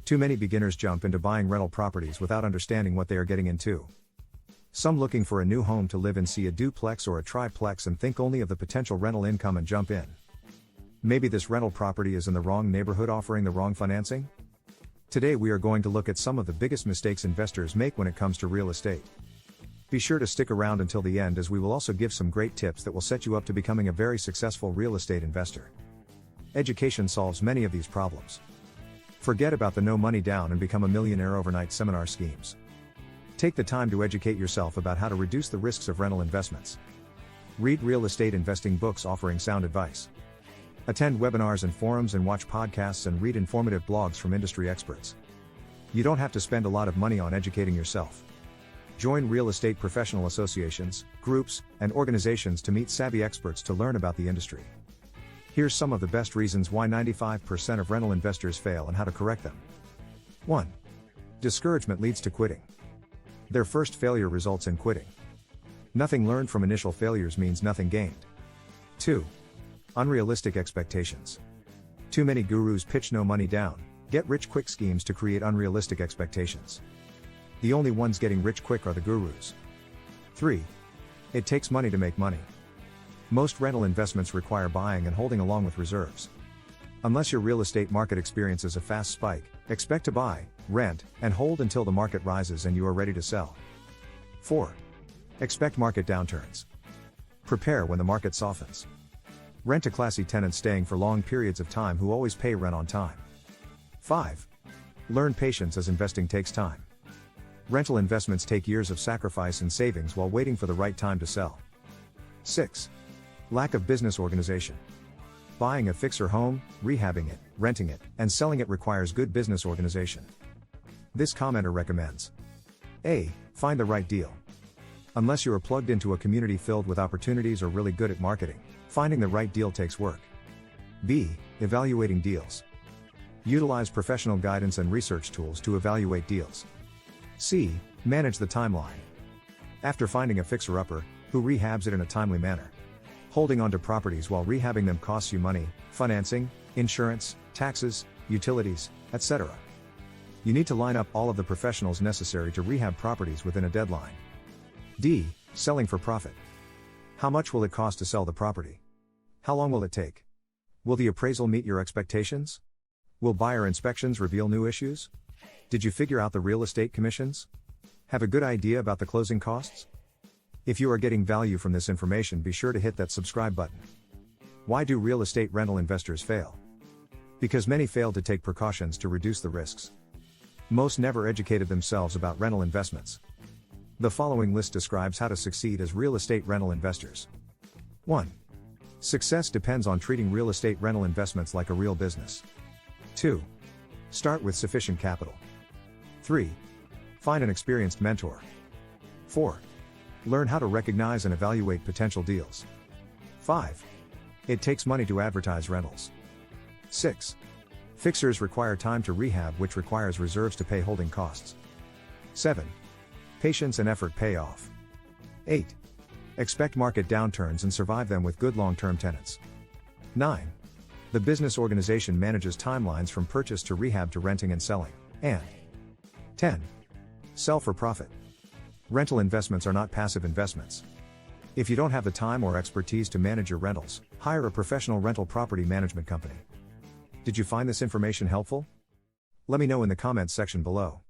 Too many beginners jump into buying rental properties without understanding what they are getting into. Some looking for a new home to live in see a duplex or a triplex and think only of the potential rental income and jump in. Maybe this rental property is in the wrong neighborhood offering the wrong financing? Today we are going to look at some of the biggest mistakes investors make when it comes to real estate. Be sure to stick around until the end, as we will also give some great tips that will set you up to becoming a very successful real estate investor. Education solves many of these problems. Forget about the no money down and become a millionaire overnight seminar schemes. Take the time to educate yourself about how to reduce the risks of rental investments. Read real estate investing books offering sound advice. Attend webinars and forums and watch podcasts and read informative blogs from industry experts. You don't have to spend a lot of money on educating yourself. Join real estate professional associations, groups, and organizations to meet savvy experts to learn about the industry. Here's some of the best reasons why 95% of rental investors fail and how to correct them. 1. Discouragement leads to quitting. Their first failure results in quitting. Nothing learned from initial failures means nothing gained. 2. Unrealistic expectations. Too many gurus pitch no money down, get rich quick schemes to create unrealistic expectations. The only ones getting rich quick are the gurus. 3. It takes money to make money. Most rental investments require buying and holding along with reserves. Unless your real estate market experiences a fast spike, expect to buy, rent, and hold until the market rises and you are ready to sell. 4. Expect market downturns. Prepare when the market softens. Rent to classy tenants staying for long periods of time who always pay rent on time. 5. Learn patience, as investing takes time. Rental investments take years of sacrifice and savings while waiting for the right time to sell. 6. Lack of business organization. Buying a fixer home, rehabbing it, renting it, and selling it requires good business organization. This commenter recommends: A. Find the right deal. Unless you are plugged into a community filled with opportunities or really good at marketing, finding the right deal takes work. B. Evaluating deals. Utilize professional guidance and research tools to evaluate deals. C. Manage the timeline. After finding a fixer-upper, who rehabs it in a timely manner. Holding on to properties while rehabbing them costs you money, financing, insurance, taxes, utilities, etc. You need to line up all of the professionals necessary to rehab properties within a deadline. D. Selling for profit. How much will it cost to sell the property? How long will it take? Will the appraisal meet your expectations? Will buyer inspections reveal new issues? Did you figure out the real estate commissions? Have a good idea about the closing costs? If you are getting value from this information, be sure to hit that subscribe button. Why do real estate rental investors fail? Because many fail to take precautions to reduce the risks. Most never educated themselves about rental investments. The following list describes how to succeed as real estate rental investors. 1. Success depends on treating real estate rental investments like a real business. 2. Start with sufficient capital. 3. Find an experienced mentor. 4. Learn how to recognize and evaluate potential deals. 5. It takes money to advertise rentals. 6. Fixers require time to rehab, which requires reserves to pay holding costs. 7. Patience and effort pay off. 8. Expect market downturns and survive them with good long-term tenants. 9. The business organization manages timelines from purchase to rehab to renting and selling. And 10. Sell for profit. Rental investments are not passive investments. If you don't have the time or expertise to manage your rentals, hire a professional rental property management company. Did you find this information helpful? Let me know in the comments section below.